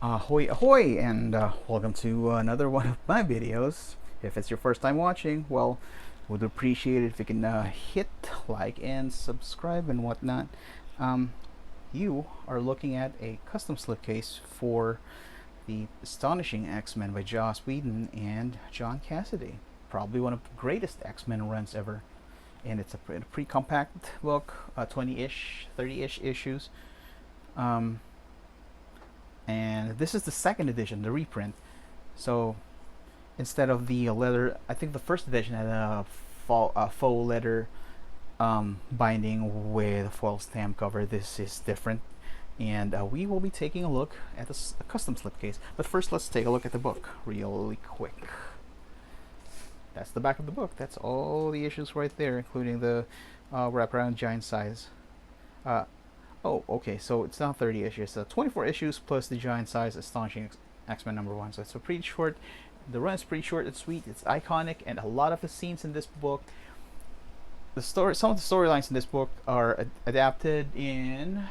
Ahoy ahoy and welcome to another one of my videos. If it's your first time watching, well, would appreciate it if you can hit like and subscribe and whatnot. Um, you are looking at a custom slipcase for the Astonishing X-Men by Joss Whedon and John Cassaday. Probably one of the greatest X-Men runs ever. And it's a pretty compact book, 20-ish, 30-ish issues. Um, and this is the second edition, the reprint. So instead of the leather, I think the first edition had a faux leather binding with a foil stamp cover. This is different, and we will be taking a look at a custom slipcase. But first, let's take a look at the book really quick. That's the back of the book. That's all the issues right there, including the wraparound giant size. Uh, Oh, okay, so it's not 30 issues. So 24 issues plus the giant size Astonishing X-Men #1. So it's a pretty short. The run is pretty short and sweet. It's iconic, and a lot of the scenes in this book, some of the storylines in this book are adapted in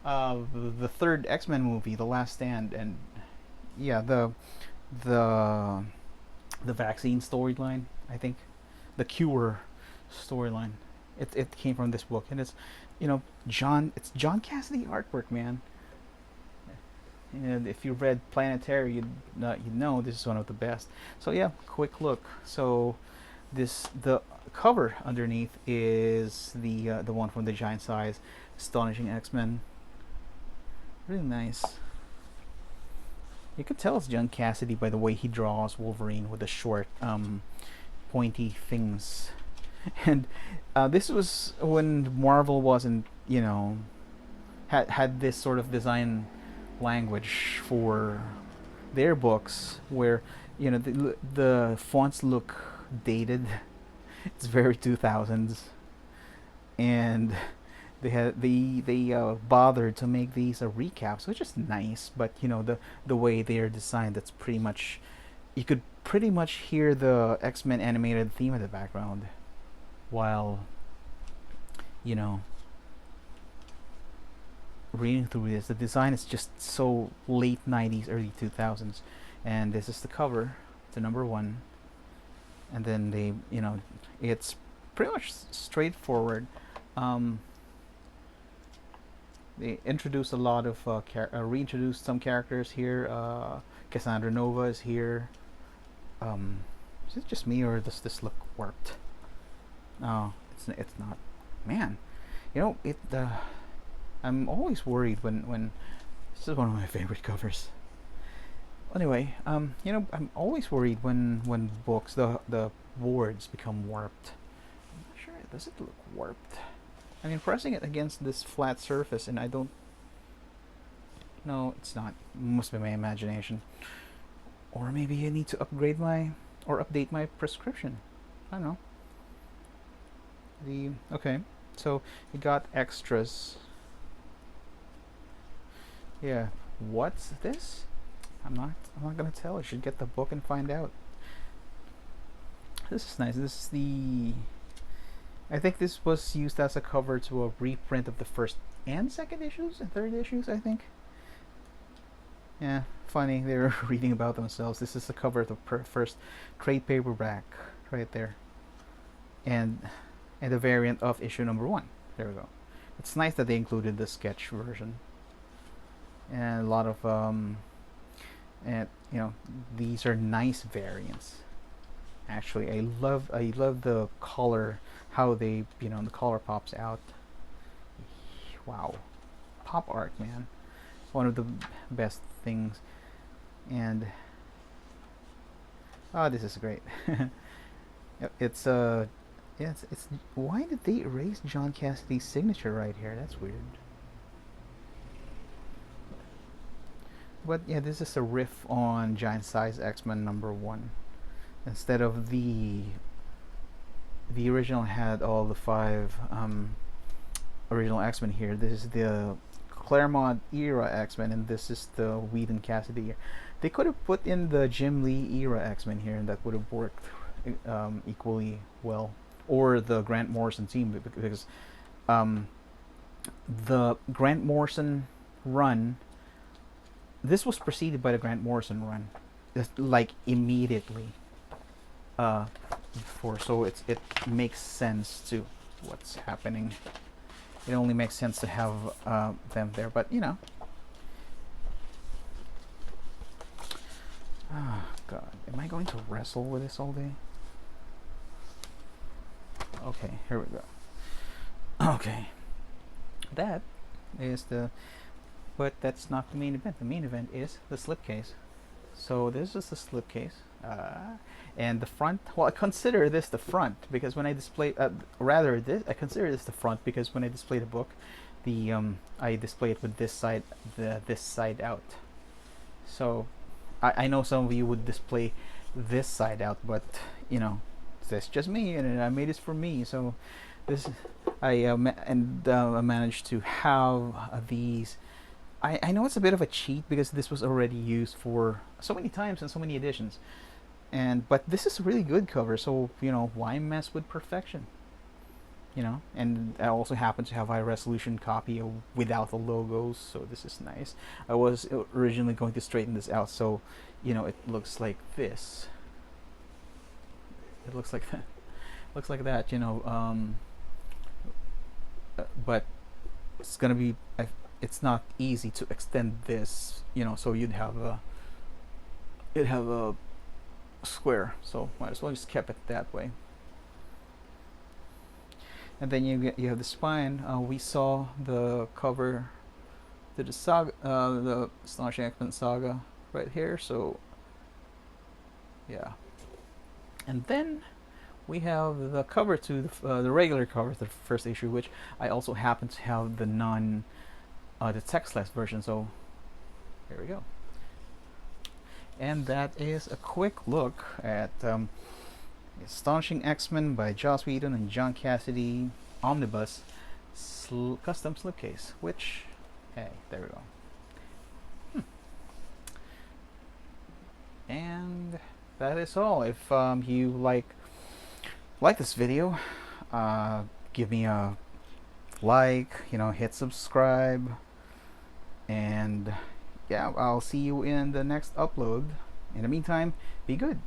the third X-Men movie, The Last Stand, and yeah, the the vaccine storyline. I think the cure storyline. It came from this book, and it's John Cassaday artwork, man. And if you read Planetary, you'd know this is one of the best. So yeah, quick look. So the cover underneath is the one from the giant size Astonishing X-Men. Really nice. You could tell it's John Cassaday by the way he draws Wolverine with the short, pointy things. And this was when Marvel wasn't, had this sort of design language for their books, where the fonts look dated. It's very 2000s, and they bothered to make these recaps, which is nice. But the way they are designed, that's pretty much, you could pretty much hear the X-Men animated theme in the background while you know reading through this. The design is just so late 90s, early 2000s, and this is the cover, the #1. And then it's pretty much straightforward. um, they introduced a lot of reintroduced some characters here. Cassandra Nova is here. Is it just me, or does this look warped? No, it's not. Man, it. I'm always worried when this is one of my favorite covers. Anyway, I'm always worried when books, the boards become warped. I'm not sure. Does it look warped? I mean, pressing it against this flat surface, and I don't. No, it's not. It must be my imagination. Or maybe I need to update my prescription. I don't know. Okay, so you got extras. Yeah, what's this? I'm not gonna tell. I should get the book and find out. This is nice. This is I think this was used as a cover to a reprint of the first and second issues and third issues, I think. Yeah, funny, they were reading about themselves. This is the cover of the first trade paperback right there, and the variant of issue #1. There we go. It's nice that they included the sketch version, and a lot of and these are nice variants. Actually, I love the color, how the color pops out. Wow, pop art, man, one of the best things. And this is great. It's yeah, it's why did they erase John Cassaday's signature right here? That's weird. But yeah, this is a riff on giant size X-Men #1. Instead of the original had all the 5 original X-Men here, this is the Claremont era X-Men, and this is the Whedon Cassaday. They could have put in the Jim Lee era X-Men here, and that would have worked equally well. Or the Grant Morrison team, because the Grant Morrison run this was preceded by the Grant Morrison run, just like immediately before, so it makes sense to what's happening. It only makes sense to have them there, but you know. Oh god, am I going to wrestle with this all day? Okay, here we go. Okay, that is the, but that's not the main event. The main event is the slipcase. So this is the slipcase, and the front. Well, I consider this the front because when I display, rather this, I consider this the front because when I display the book, the I display it with this side, this side out. So I know some of you would display this side out, but you know, that's just me, and I made this for me. So this I managed to have these. I know it's a bit of a cheat because this was already used for so many times and so many editions, but this is a really good cover. So you know, why mess with perfection? You know, and I also happen to have a high resolution copy without the logos, so this is nice. I was originally going to straighten this out, so you know, it looks like this. It looks like that. Looks like that. You know, but it's gonna be. It's not easy to extend this, you know, so you'd have a square, so might as well just keep it that way. And then you have the spine. We saw the cover to the saga, the Astonishing X-Men saga right here, so yeah. And then we have the cover to the regular cover to the first issue, which I also happen to have the the textless version, so here we go. And that is a quick look at Astonishing X-Men by Joss Whedon and John Cassaday Omnibus custom slipcase, which, hey, there we go. And that is all. If you like this video, give me a like, you know, hit subscribe, and yeah, I'll see you in the next upload. In the meantime, be good.